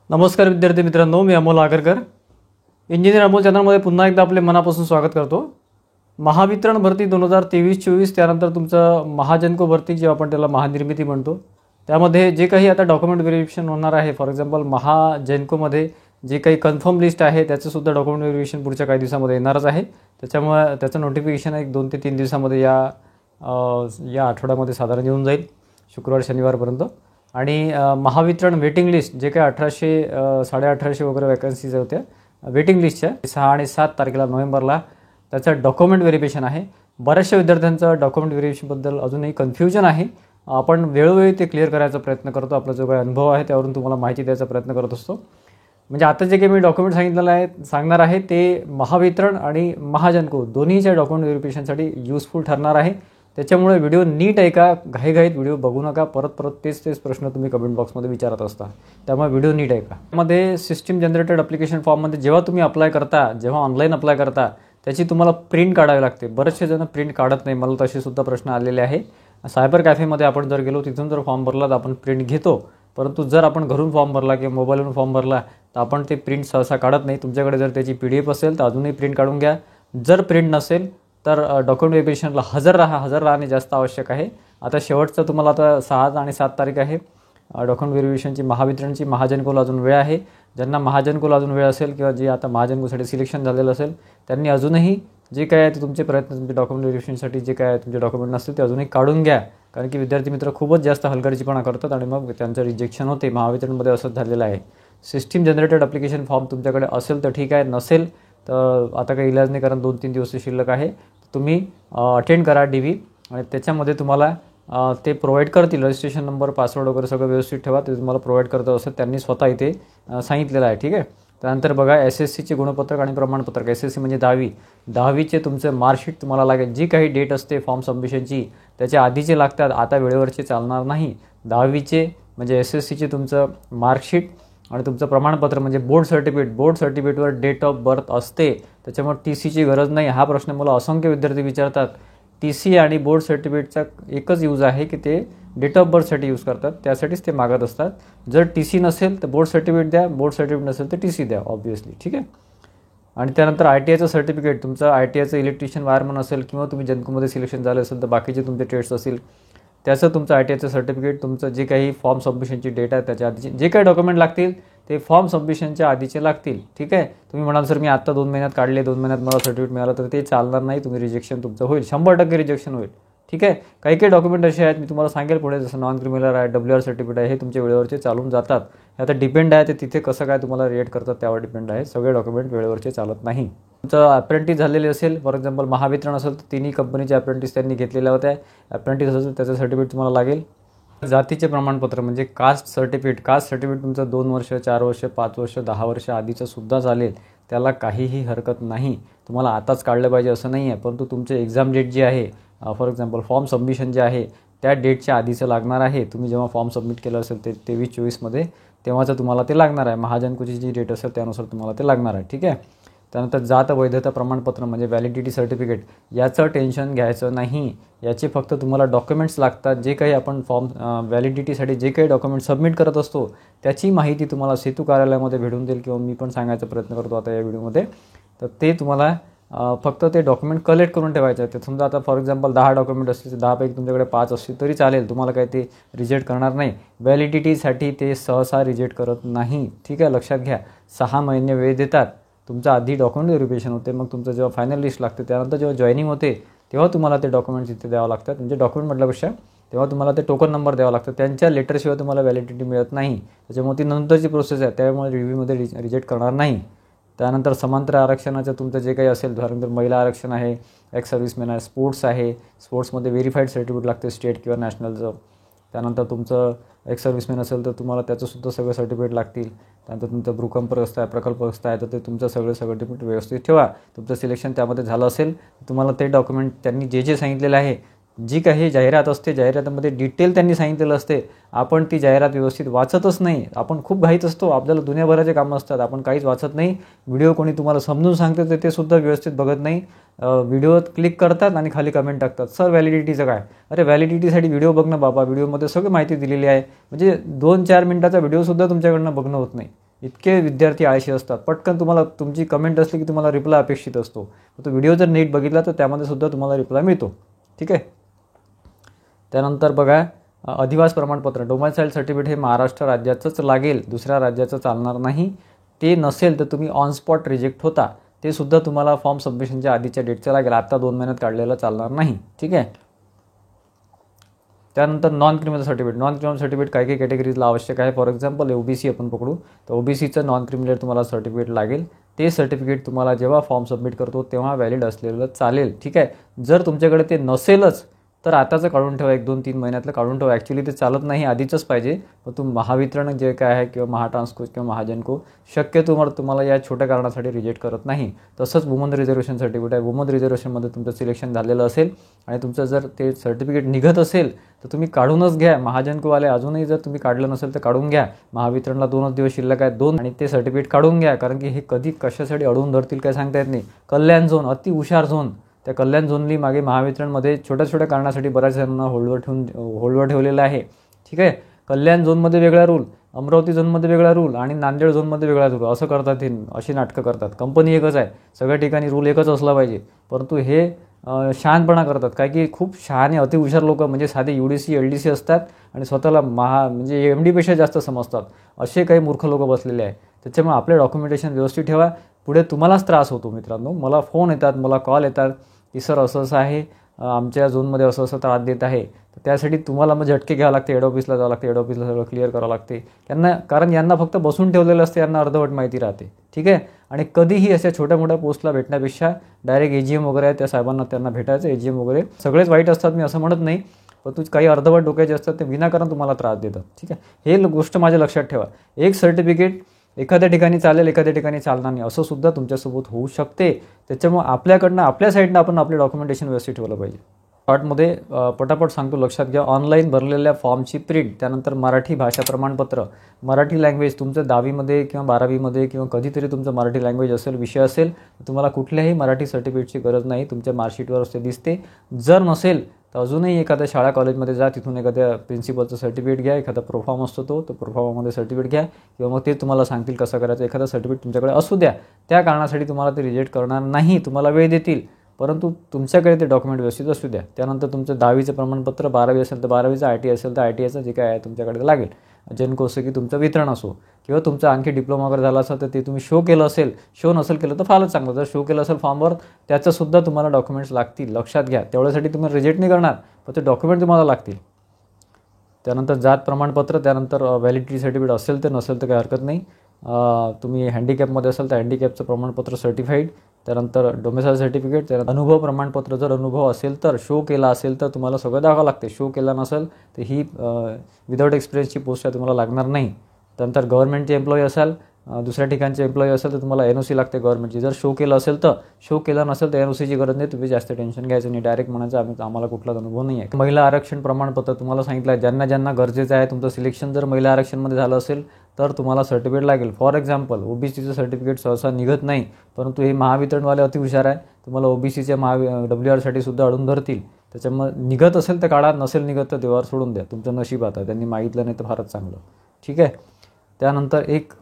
नमस्कार विद्यार्थी मित्रांनो, मी अमोल आगरकर इंजिनियर अमोल चॅनलमध्ये पुन्हा एकदा आपले मनापासून स्वागत करतो। महावितरण भरती 2023-24 त्यानंतर तुमचं महाजनको भरती जे आपण त्याला महानिर्मिती म्हणतो, त्यामध्ये जे काही आता डॉक्युमेंट व्हेरिफिकेशन होणार आहे, फॉर एक्झाम्पल महाजनकोमध्ये जे काही कन्फर्म लिस्ट आहे त्याचं सुद्धा डॉक्युमेंट व्हेरिफिकेशन पुढच्या काही दिवसामध्ये येणारच आहे। त्याच्यामुळे त्याचं नोटिफिकेशन एक 2 ते 3 दिवसामध्ये या आठवड्यामध्ये साधारण येऊन जाईल, शुक्रवार शनिवारपर्यंत। आणि महावितरण वेटिंग लिस्ट जे काही 1800 1850 वगैरे वॅकन्सीज होत्या वेटिंग लिस्टच्या 6 आणि 7 तारखेला नोव्हेंबरला त्याचं डॉक्युमेंट व्हेरिफिकेशन आहे। बऱ्याचशा विद्यार्थ्यांचं डॉक्युमेंट व्हेरिफिकेशनबद्दल अजूनही कन्फ्युजन आहे। आपण वेळोवेळी ते क्लिअर करायचा प्रयत्न करतो, आपला जो काही अनुभव आहे त्यावरून तुम्हाला माहिती द्यायचा प्रयत्न करत असतो। म्हणजे आता जे काही मी डॉक्युमेंट सांगणार आहे ते महावितरण आणि महाजनको दोन्हीच्या डॉक्युमेंट व्हेरिफिकेशनसाठी यूजफुल ठरणार आहे। त्याच्यामुळे व्हिडिओ नीट ऐका, घाईघाईत व्हिडिओ बघू नका, परत तेच प्रश्न तुम्ही कमेंट बॉक्समध्ये विचारत असता, त्यामुळे व्हिडिओ नीट ऐका। त्यामध्ये सिस्टीम जनरेटेड ॲप्लिकेशन फॉर्ममध्ये जेव्हा तुम्ही अप्लाय करता, जेव्हा ऑनलाईन अप्लाय करता त्याची तुम्हाला प्रिंट काढावी लागते। बरेचसे जण प्रिंट काढत नाही, मला तसे सुद्धा प्रश्न आलेले आहे। सायबर कॅफेमध्ये आपण जर गेलो, तिथून जर फॉर्म भरला तर आपण प्रिंट घेतो, परंतु जर आपण घरून फॉर्म भरला किंवा मोबाईलवरून फॉर्म भरला तर आपण ते प्रिंट सहसा काढत नाही। तुमच्याकडे जर त्याची PDF असेल तर अजूनही प्रिंट काढून घ्या, जर प्रिंट नसेल तर डॉक्युमेंट व्हेरिफिकेशनला हजर राहणे जास्त आवश्यक आहे। आता शेवटचं तुम्हाला आता 6 आणि 7 तारीख आहे डॉक्युमेंट व्हेरिफिकेशनची, महावितरणची। महाजनकोला अजून वेळ आहे। ज्यांना महाजनकोला अजून वेळ असेल किंवा जे आता महाजनकोसाठी सिलेक्शन झालेलं असेल त्यांनी अजूनही जे काय आहे ते तुमचे प्रयत्न, तुमचे डॉक्युमेंट व्हेरिफिकेशनसाठी जे काय तुमचे डॉक्युमेंट नसतील ते अजूनही काढून घ्या, कारण की विद्यार्थी मित्र खूपच जास्त हलगर्जीपणा करतात आणि मग त्यांचं रिजेक्शन होते। महावितरणमध्ये असंच झालेलं आहे। सिस्टीम जनरेटेड ॲप्लिकेशन फॉर्म तुमच्याकडे असेल तर ठीक आहे, नसेल तर आता काही इलाज नाही, कारण 2-3 दिवस शिल्लक आहे। तुम्ही अटेंड करा DV आणि त्याच्यामध्ये तुम्हाला ते प्रोव्हाइड करतील रजिस्ट्रेशन नंबर, पासवर्ड वगैरे सगळं व्यवस्थित ठेवा, ते तुम्हाला प्रोव्हाइड करत असं त्यांनी स्वतः इथे सांगितलेलं आहे, ठीक आहे। त्यानंतर बघा SSCचे गुणपत्रक आणि प्रमाणपत्रक, SSC म्हणजे 10वीचे तुमचं मार्कशीट तुम्हाला लागेल। जी काही डेट असते फॉर्म सबमिशनची त्याच्या आधीचे लागतात, आता वेळेवरचे चालणार नाही। 10वीचे म्हणजे SSCचे तुमचं मार्कशीट आणि तुमचं प्रमाणपत्र म्हणजे बोर्ड सर्टिफिकेटवर डेट ऑफ बर्थ असते, त्याच्यामुळे TCची गरज नाही। हा प्रश्न मला असंख्य विद्यार्थी विचारतात। TC आणि बोर्ड सर्टिफिकेटचा एकच यूज आहे की ते डेट ऑफ बर्थसाठी यूज करतात, त्यासाठीच ते मागत असतात। जर TC नसेल तर बोर्ड सर्टिफिकेट द्या, बोर्ड सर्टिफिकेट नसेल तर TC द्या ऑब्व्हियसली, ठीक आहे। आणि त्यानंतर ITIचं सर्टिफिकेट, तुमचं ITIचं इलेक्ट्रिशियन वायरमन असेल किंवा तुम्ही जनकोमध्ये सिलेक्शन झालं असेल तर बाकीचे तुमचे ट्रेड्स असतील त्याचं तुमचं ITIचं सर्टिफिकेट, तुमचं जे काही फॉर्म सबमिशनची डेट आहे त्याच्या आधीचे जे काही डॉक्युमेंट लागतील ते फॉर्म सबमिशनच्या आधीचे लागतील, ठीक आहे। तुम्ही म्हणाल सर मी आत्ता 2 महिन्यात काढले, 2 महिन्यात मला सर्टिफिकेट मिळालं, तर ते चालणार नाही, तुम्ही रिजेक्शन तुमचं होईल, 100% रिजेक्शन होईल, ठीक आहे। काही डॉक्युमेंट असे आहेत, मी तुम्हाला सांगेल पुढे, जसं नॉन क्रिमिनल आहे, WR सर्टिफिकेट आहे, हे तुमच्या वेळेवरचे चालून जातात। हे आता डिपेंड आहे ते तिथे कसं काय तुम्हाला रिएक्ट करतात त्यावर डिपेंड आहे, सगळे डॉक्युमेंट वेळेवरचे चालत नाही। तुमचं अप्रेंटिस झालेले असेल, फॉर एक्झाम्पल महावितरण असेल तर तिन्ही कंपनीचे अप्रेंटिस त्यांनी घेतलेल्या होत्या, अप्रेंटिस असेल त्याचं सर्टिफिकेट तुम्हाला लागेल। जातीचे प्रमाणपत्र म्हणजे कास्ट सर्टिफिकेट तुमचं 2 वर्ष, 4 वर्ष, 5 वर्ष, 10 वर्ष आधीचं सुद्धा चालेल, त्याला काहीही हरकत नाही। तुम्हाला आताच काढलं पाहिजे असं नाही आहे, परंतु तुमचे एक्झाम डेट जी आहे, फॉर एक्झाम्पल फॉर्म सबमिशन जे आहे त्या डेटच्या आधीचं लागणार आहे। तुम्ही जेव्हा फॉर्म सबमिट केलं असेल ते 23-24मध्ये, तेव्हाचं तुम्हाला ते लागणार आहे। महाजनकोची जी डेट असेल त्यानुसार तुम्हाला ते लागणार आहे, ठीक आहे। त्यानंतर जात वैधता प्रमाणपत्र म्हणजे व्हॅलिडिटी सर्टिफिकेट, याचं टेन्शन घ्यायचं नाही, याचे फक्त तुम्हाला डॉक्युमेंट्स लागतात। जे काही आपण फॉर्म व्हॅलिडिटीसाठी जे काही डॉक्युमेंट सबमिट करत असतो त्याची माहिती तुम्हाला सेतू कार्यालयामध्ये भेटून देईल किंवा मी पण सांगायचा प्रयत्न करतो आता या व्हिडिओमध्ये, तर ते तुम्हाला फक्त ते डॉक्युमेंट कलेक्ट करून ठेवायचं आहे। ते समजा आता फॉर एक्झाम्पल 10 डॉक्युमेंट असतील, 10 पैकी तुमच्याकडे 5 असतील तरी चालेल, तुम्हाला काही ते रिजेक्ट करणार नाही। व्हॅलिडिटीसाठी ते सहसा रिजेक्ट करत नाही, ठीक आहे, लक्षात घ्या। 6 महिने वेळ देतात, तुमचं आधी डॉक्युमेंट व्हेरिफिकेशन होते, मग तुमचं जेव्हा फायनल लिस्ट लागते त्यानंतर जेव्हा जॉईनिंग होते तेव्हा तुम्हाला ते डॉक्युमेंट्स इथे द्यावं लागतात। म्हणजे डॉक्युमेंट म्हटल्यापेक्षा तेव्हा तुम्हाला ते टोकन नंबर द्यावा लागतं, त्यांच्या लेटरशिवाय तुम्हाला व्हॅलिडिटी मिळत नाही, त्याच्यामुळे ती नंतरची प्रोसेस आहे, त्यामुळे रिव्ह्यूमध्ये रिजेक्ट करणार नाही। त्यानंतर समांतर आरक्षणाचं तुमचं जे काही असेल, उदाहरण महिला आरक्षण आहे, एक्स सर्व्हिसमॅन आहे, स्पोर्ट्स आहे, स्पोर्ट्समध्ये व्हेरीफाईड सर्टिफिकेट लागते स्टेट किंवा नॅशनलचं। त्यानंतर तुमचं एक्स सर्व्हिसमॅन असेल तर तुम्हाला त्याचंसुद्धा सगळं सर्टिफिकेट लागतील। त्यानंतर तुमचं भूकंपग्रस्त आहे, प्रकल्पग्रस्त आहे, तर ते तुमचं सगळं सर्टिफिकेट व्यवस्थित ठेवा। तुमचं सिलेक्शन त्यामध्ये झालं असेल तुम्हाला ते डॉक्युमेंट त्यांनी जे सांगितलेलं आहे, जी काही जाहिरात असते जाहिरातीमध्ये डिटेल त्यांनी सांगितलेलं असते, आपण ती जाहिरात व्यवस्थित वाचतच नाही, आपण खूप घाईत असतो, आपल्याला दुनियाभराचे कामं असतात, आपण काहीच वाचत नाही। व्हिडिओ कोणी तुम्हाला समजून सांगते तर ते सुद्धा व्यवस्थित बघत नाही, व्हिडिओत क्लिक करतात आणि खाली कमेंट टाकतात, सर व्हॅलिडिटीचं काय? अरे व्हॅलिडिटीसाठी व्हिडिओ बघणं बाबा, व्हिडिओमध्ये सगळी माहिती दिलेली आहे, म्हणजे 2-4 मिनिटाचा व्हिडिओसुद्धा तुमच्याकडनं बघणं होत नाही। इतके विद्यार्थी आळशी असतात, पटकन तुम्हाला तुमची कमेंट असली की तुम्हाला रिप्लाय अपेक्षित असतो, तो व्हिडिओ जर नीट बघितला तर त्यामध्ये सुद्धा तुम्हाला रिप्लाय मिळतो. ठीक आहे. त्यानंतर बघा, अधिवास प्रमाणपत्र डोमेसाईल सर्टिफिकेट हे महाराष्ट्र राज्याचंच लागेल, दुसऱ्या राज्याचं चालणार नाही. ते नसेल तर तुम्ही ऑन स्पॉट रिजेक्ट होता. ते सुद्धा तुम्हाला फॉर्म सबमिशनच्या आधीच्या डेटचं लागेल, आता 2 महिन्यात काढलेलं चालणार नाही. ठीक आहे. त्यानंतर non criminal certificate. Non criminal certificate काही काही कॅटेगरीजला आवश्यक आहे. फॉर एक्झाम्पल ओबीसी आपण पकडू तर ओबीसीचं नॉन क्रिमिनल तुम्हाला सर्टिफिकेट लागेल. ते सर्टिफिकेट तुम्हाला जेव्हा फॉर्म सबमिट करतो तेव्हा व्हॅलिड असलेलं चालेल. ठीक आहे. जर तुमच्याकडे ते नसेलच तर आताचं काढून ठेवा, 1-2-3 महिन्यातलं काढून ठेवा. ॲक्च्युली ते चालत नाही, आधीचंच पाहिजे. पण तुम्ही महावितरण जे काय आहे किंवा महाट्रान्सको किंवा महाजनको शक्यतो तुम्हाला या छोट्या कारणासाठी रिजेक्ट करत नाही. तसंच वुमन रिझर्वेशन सर्टिफिकेट आहे. वुमन रिझर्वेशनमध्ये तुमचं सिलेक्शन झालेलं असेल आणि तुमचं जर ते सर्टिफिकेट निघत असेल तर तुम्ही काढूनच घ्या. महाजनकोवाले अजूनही जर तुम्ही काढलं नसेल तर काढून घ्या. महावितरणला 2च दिवस शिल्लक आहेत, 2 आणि ते सर्टिफिकेट काढून घ्या. कारण की हे कधी कशासाठी अडवून धरतील काय सांगता येत नाही. कल्याण झोन अति हुशार झोन, त्या कल्याण झोनली मागे महावितरणमध्ये छोट्या छोट्या कारणासाठी बऱ्याच जणांना होल्डवर ठेवलेलं आहे. ठीक आहे. कल्याण झोनमध्ये वेगळा रूल, अमरावती झोनमध्ये वेगळा रूल आणि नांदेड झोनमध्ये वेगळा रूल, असं करतात. हे अशी नाटकं करतात. कंपनी एकच आहे, सगळ्या ठिकाणी रूल एकच असला पाहिजे, परंतु हे शहाणपणा करतात. काय की खूप शहाणे अतिहुशार लोक म्हणजे साधे UDC LDC असतात आणि स्वतःला म्हणजे MD पेक्षा जास्त समजतात. असे काही मूर्ख लोक बसलेले आहे. त्याच्यामुळे आपले डॉक्युमेंटेशन व्यवस्थित ठेवा. पुढे तुम्हालाच त्रास होतो मित्रांनो. मला फोन येतात, मला कॉल येतात की सर असं असं आहे, आमच्या झोनमध्ये असं असं त्रास देत आहे. तर त्यासाठी तुम्हाला मग झटके घ्यावं लागते, हेड ऑफिसला जावं लागते, हेड ऑफिसला सगळं क्लिअर करावं लागते त्यांना, कारण यांना फक्त बसून ठेवलेलं असते, यांना अर्धवट माहिती राहते. ठीक आहे. आणि कधीही अशा छोट्या मोठ्या पोस्टला भेटण्यापेक्षा डायरेक्ट AGM वगैरे आहे त्या साहेबांना त्यांना भेटायचं. AGM वगैरे सगळेच वाईट असतात मी असं म्हणत नाही, पण काही अर्धवट डोक्याचे असतात ते विनाकारण तुम्हाला त्रास देतात. ठीक आहे. हे गोष्ट माझ्या लक्षात ठेवा. एक सर्टिफिकेट एखाद्या ठिकाणी चालेल, एखाद्या ठिकाणी चालणार नाही, असं सुद्धा तुमच्यासोबत होऊ शकते. त्याच्यामुळे आपल्याकडनं आपल्या साईडनं आपण आपले डॉक्युमेंटेशन व्यवस्थित ठेवलं पाहिजे. शॉर्टमध्ये पटापट सांगतो, लक्षात घ्या. ऑनलाईन भरलेल्या फॉर्मची प्रिंट, त्यानंतर मराठी भाषा प्रमाणपत्र, मराठी लँग्वेज तुमचं 10वीमध्ये किंवा 12वीमध्ये किंवा कधीतरी तुमचं मराठी लँग्वेज असेल, विषय असेल, तुम्हाला कुठल्याही मराठी सर्टिफिकेटची गरज नाही. तुमच्या मार्कशीटवर ते दिसते. जर नसेल तर अजूनही एखाद्या शाळा कॉलेजमध्ये जा, तिथून एखाद्या प्रिन्सिपलचं सर्टिफिकेट घ्या. एखादा प्रोफॉर्म असतो तो प्रोफॉर्ममध्ये सर्टिफिकेट घ्या किंवा मग ते तुम्हाला सांगतील कसं करायचं. एखादा सर्टिफिकेट तुमच्याकडे असू द्या. त्या कारणासाठी तुम्हाला ते रिजेक्ट करणार नाही, तुम्हाला वेळ देतील, परंतु तुमच्याकडे ते डॉक्युमेंट व्यवस्थित असू द्या. त्यानंतर तुमचं 10वीचं प्रमाणपत्र, 12वी असेल तर 12वीचं, IT असेल तर ITचं जे काय आहे तुमच्याकडे लागेल. जेनको असो की तुमचं वितरण असो किंवा तुमचा आणखी डिप्लोमा वगैरे झाला असेल तर ते तुम्ही शो केलं असेल. शो नसेल केलं तर फारच चांगलं. जर शो केलं असेल फॉर्मवर त्याचंसुद्धा तुम्हाला डॉक्युमेंट्स लागतील, लक्षात घ्या. तेवढ्यासाठी तुम्ही रिजेक्ट नाही करणार, पण ते डॉक्युमेंट तुम्हाला लागतील. त्यानंतर जात प्रमाणपत्र, त्यानंतर व्हॅलिडिटी सर्टिफिकेट असेल तर, नसेल तर काही हरकत नाही. तुम्ही हँडिकॅपमध्ये असेल तर हँडिकॅपचं प्रमाणपत्र सर्टिफाईड, त्यानंतर डोमेसाईल सर्टिफिकेट, त्यानंतर अनुभव प्रमाणपत्र. जर अनुभव असेल तर, शो केला असेल तर तुम्हाला सगळं दाखवावं लागते. शो केला नसेल तर ही विदाऊट एक्सपिरियन्सची पोस्ट आहे, तुम्हाला लागणार नाही. त्यानंतर गव्हर्नमेंटचे एम्प्लॉई असाल, दुसऱ्या ठिकाणचे एम्प्लॉई असेल तर तुम्हाला NOC लागते गव्हर्नमेंटची. जर शो केलं असेल तर, शो केला नसेल तर NOCची गरज नाही. तुम्ही जास्त टेन्शन घ्यायचं नाही, डायरेक्ट म्हणायचं आम्हाला कुठलाच अनुभव नाही आहे. महिला आरक्षण प्रमाणपत्र तुम्हाला सांगितलं आहे, ज्यांना ज्यांना गरजेचं आहे. तुमचं सिलेक्शन जर महिला आरक्षणमध्ये झालं असेल तर तुम्हाला सर्टिफिकेट लागेल. फॉर एक्झाम्पल OBCचं सर्टिफिकेट सहसा निघत नाही, परंतु हे महावितरणवाले अतिहुशार आहे, तुम्हाला OBCच्या WR साठी सुद्धा अडून धरतील. त्याच्यामुळे निघत असेल तर काढा, नसेल निघत तर देवावर सोडून द्या. तुमचं नशीब आता, त्यांनी मागितलं नाही तर फारच चांगलं. ठीक आहे. त्यानंतर एक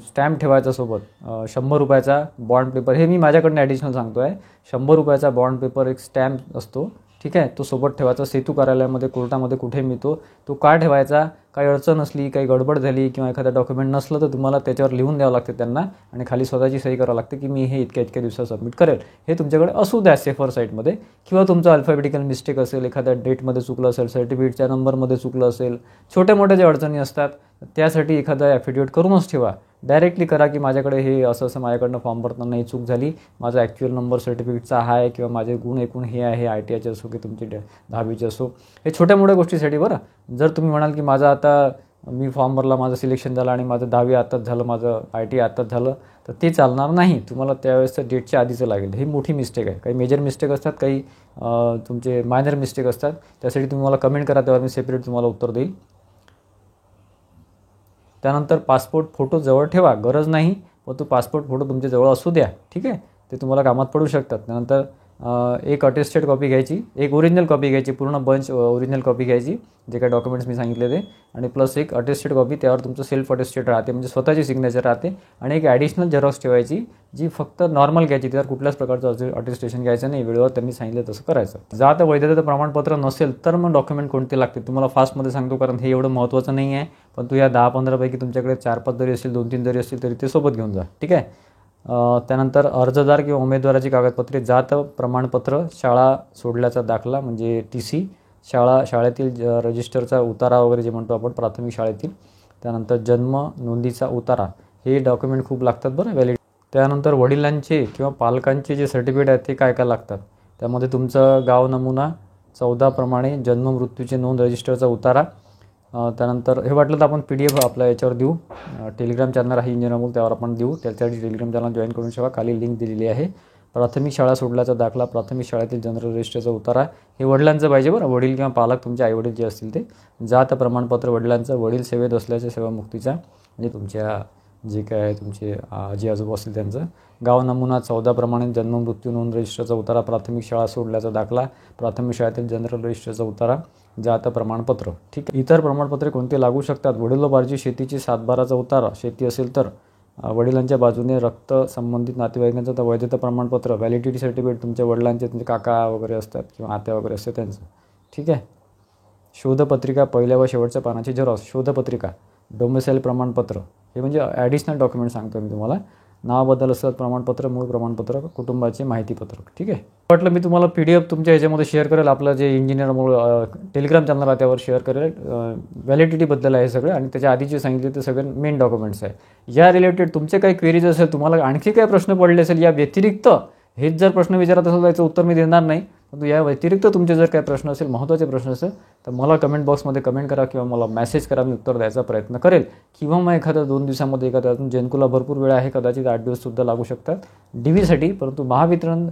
स्टॅम्प ठेवायचा सोबत, 100 रुपयाचा बॉन्ड पेपर. हे मी माझ्याकडनं ॲडिशनल सांगतो आहे. 100 रुपयाचा बॉन्ड पेपर, एक स्टॅम्प असतो. ठीक आहे. तो सोबत ठेवायचा. सेतू कार्यालयामध्ये, कोर्टामध्ये कुठे मिळतो तो का ठेवायचा. काही अडचण असली, काही गडबड झाली किंवा एखादा डॉक्युमेंट नसलं तर तुम्हाला त्याच्यावर लिहून द्यावं लागते त्यांना आणि खाली स्वतःची सही करावं लागते की मी हे इतक्या दिवसात सबमिट करेल. हे तुमच्याकडे असू द्या सेफर साईटमध्ये. किंवा तुमचं अल्फाबेटिकल मिस्टेक असेल, एखाद्या डेटमध्ये चुकलं असेल, सर्टिफिकेटच्या नंबरमध्ये चुकलं असेल, छोट्या मोठ्या ज्या अडचणी असतात त्यासाठी एखादा ॲफिडेविट करूनच ठेवा. डायरेक्टली करा की माझ्याकडे हे असं असं माझ्याकडनं फॉर्म भरताना ही चूक झाली, माझा ॲक्च्युअल नंबर सर्टिफिकेटचा हा आहे किंवा माझे गुण एकूण हे आहे, ITIचे असो की तुमची 10वीचे असो. हे छोट्या मोठ्या गोष्टीसाठी बरं. जर तुम्ही म्हणाल की माझं आता मी फॉर्म भरला, माझं सिलेक्शन झालं आणि माझं 10वी आत्ताच झालं, माझं IT आत्ताच झालं, तर ते चालणार नाही. तुम्हाला त्यावेळेसचं डेटच्या आधीचं लागेल. ही मोठी मिस्टेक आहे. काही मेजर मिस्टेक असतात, काही तुमचे मायनर मिस्टेक असतात. त्यासाठी तुम्ही मला कमेंट करा, तेव्हा मी सेपरेट तुम्हाला उत्तर देईल. त्यानंतर पासपोर्ट फोटो जवळ ठेवा. गरज नाही, पण तो पासपोर्ट फोटो तुमच्या जवळ असू द्या. ठीक आहे. ते तुम्हाला कामात पडू शकतात. त्यानंतर एक अटेस्टेड कॉपी घ्यायची, एक ओरिजिनल कॉपी घ्यायची, पूर्ण बंच ओरिजिनल कॉपी घ्यायची जे काही डॉक्युमेंट्स मी सांगितले ते, आणि प्लस एक अटेस्टेड कॉपी, त्यावर तुमचं सेल्फ अटेस्टेड राहते म्हणजे स्वतःची सिग्नेचर राहते, आणि एक ॲडिशनल झेरॉक्स ठेवायची जी फक्त नॉर्मल घ्यायची, त्यावर कुठल्याच प्रकारचं अटेस्टेशन घ्यायचं नाही, वेळेवर त्यांनी सांगितलं तसं करायचं. जर आता वैधता प्रमाणपत्र नसेल तर मग डॉक्युमेंट कोणते लागते तुम्हाला फास्टमध्ये सांगतो, कारण हे एवढं महत्त्वाचं नाही आहे, पण तू या 10-15 पैकी तुमच्याकडे 4-5 जरी असतील, 2-3 जरी असतील तरी ते सोबत घेऊन जा. ठीक आहे. त्यानंतर अर्जदार किंवा उमेदवाराची कागदपत्रे, जात प्रमाणपत्र, शाळा सोडल्याचा दाखला म्हणजे TC, शाळेतील रजिस्टरचा उतारा वगैरे जे म्हणतो आपण प्राथमिक शाळेतील, त्यानंतर जन्म नोंदीचा उतारा, हे डॉक्युमेंट खूप लागतात बरं व्हॅलिड. त्यानंतर वडिलांचे किंवा पालकांचे जे सर्टिफिकेट आहेत ते काय काय लागतात, त्यामध्ये तुमचं गाव नमुना 14 प्रमाणे, जन्म मृत्यूची नोंद, रजिस्टरचा उतारा. त्यानंतर हे वाटलं तर आपण PDF आपल्या याच्यावर देऊ, टेलिग्राम चॅनल आहे इंजिनियर अमोल, त्यावर आपण देऊ, त्यासाठी टेलिग्राम चॅनल जॉईन करून ठेवा, खाली लिंक दिलेली आहे. प्राथमिक शाळा सोडल्याचा दाखला, प्राथमिक शाळेतील जनरल रजिस्टरचा उतारा, हे वडिलांचं पाहिजे बरं, वडील किंवा पालक तुमचे आईवडील जे असतील ते. जात प्रमाणपत्र वडिलांचं, वडील सेवेत असल्याच्या सेवामुक्तीचा म्हणजे तुमच्या जे काय आहे तुमचे आजी आजोबा असतील त्यांचं. गाव नमुना 14 प्रमाणे, जन्म मृत्यू नोंद, रजिस्टरचा उतारा, प्राथमिक शाळा सोडल्याचा दाखला, प्राथमिक शाळेतील जनरल रजिस्टरचा उतारा, जात प्रमाणपत्र. ठीक आहे. इतर प्रमाणपत्रे कोणते लागू शकतात, वडिलोपार्जित शेतीची 7/12चा उतारा, शेती असेल तर, वडिलांच्या बाजूने रक्त संबंधित नातेवाईकांचं वैधता प्रमाणपत्र, व्हॅलिडिटी सर्टिफिकेट तुमच्या वडिलांचे, तुमचे काका वगैरे असतात किंवा आत्या वगैरे असतात त्यांचं. ठीक आहे. शोधपत्रिका, पहिल्या व शेवटच्या पानाची झेरॉक्स, शोधपत्रिका, डोमिसाईल प्रमाणपत्र, हे म्हणजे ॲडिशनल डॉक्युमेंट सांगतो मी तुम्हाला. नावाबद्दल असतात प्रमाणपत्र, मूळ प्रमाणपत्र, कुटुंबाचे माहितीपत्रक. ठीक आहे. वाटलं मी तुम्हाला PDF तुमच्या ह्याच्यामध्ये शेअर करेल, आपलं जे इंजिनियर मूळ टेलिग्राम चॅनल आहे त्यावर शेअर करेल. व्हॅलिडिटीबद्दल आहे सगळं, आणि त्याच्या आधी जे सांगितले ते सगळे मेन डॉक्युमेंट्स आहे. या रिलेटेड तुमचे काही क्वेरीज असेल, तुम्हाला आणखी काही प्रश्न पडले असेल या व्यतिरिक्त, हेच जर प्रश्न विचारत असेल त्याचं उत्तर मी देणार नाही, परंतु या व्यतिरिक्त तुमचे जर काही प्रश्न असेल, महत्त्वाचे प्रश्न असेल, तर मला कमेंट बॉक्समध्ये कमेंट करा किंवा मला मेसेज करा, मी उत्तर द्यायचा प्रयत्न करेल. किंवा मग एखाद्या 2 दिवसामध्ये, एखाद्या अजून जेनकोला भरपूर वेळ आहे, कदाचित 8 दिवससुद्धा लागू शकतात DVसाठी, परंतु महावितरण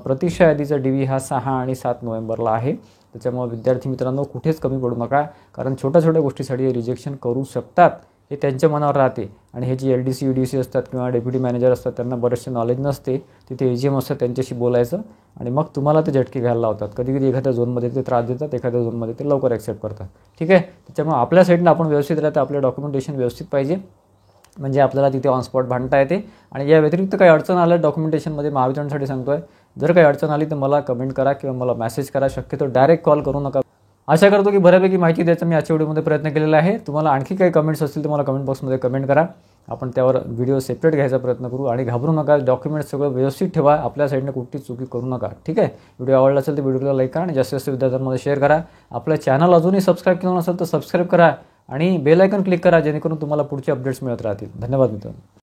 प्रतीक्षा यादीचा DV हा 6 आणि 7 नोव्हेंबरला आहे. त्याच्यामुळे विद्यार्थी मित्रांनो कुठेच कमी पडू नका, कारण छोट्या छोट्या गोष्टीसाठी रिजेक्शन करू शकतात, हे त्यांच्या मनावर राहते. आणि हे जे LDC UDC असतात किंवा डेप्युटी मॅनेजर असतात त्यांना बरेचसे नॉलेज नसते, तिथे AGM असतात त्यांच्याशी बोलायचं, आणि मग तुम्हाला ते झटके घ्यायला लावतात. कधी एखाद्या झोनमध्ये ते त्रास देतात, एखाद्या झोनमध्ये ते लवकर ॲक्सेप्ट करतात. ठीक आहे. त्याच्यामुळे आपल्या साईडनं आपण व्यवस्थित राहतं, आपलं डॉक्युमेंटेशन व्यवस्थित पाहिजे, म्हणजे आपल्याला तिथे ऑन स्पॉट भांडता येते. आणि या व्यतिरिक्त काही अडचण आलं डॉक्युमेंटेशनमध्ये, महावितरणसाठी सांगतो आहे, जर काही अडचण आली तर मला कमेंट करा किंवा मला मेसेज करा, शक्यतो डायरेक्ट कॉल करू नका. आशा करतो की बऱ्यापैकी माहिती द्यायचा मी आजच्या व्हिडिओमध्ये प्रयत्न केलेला आहे. तुम्हाला आणखी काही कमेंट्स असतील तर मला कमेंट बॉक्समध्ये कमेंट करा, आपण त्यावर व्हिडिओ सेपरेट घ्यायचा प्रयत्न करू. आणि घाबरू नका, डॉक्युमेंट्स सगळं व्यवस्थित ठेवा, आपल्या साईडने कुठलीच चुकी करू नका. ठीक आहे. व्हिडिओ आवडला असेल तर व्हिडिओला लाईक करा आणि जास्तीत जास्त विद्यार्थ्यांमध्ये शेअर करा. आपलं चॅनल अजूनही सबस्क्राईब केलं नसेल तर सबस्क्राईब करा आणि बेल आयकॉन क्लिक करा, जेणेकरून तुम्हाला पुढचे अपडेट्स मिळत राहतील. धन्यवाद मित्रांनो.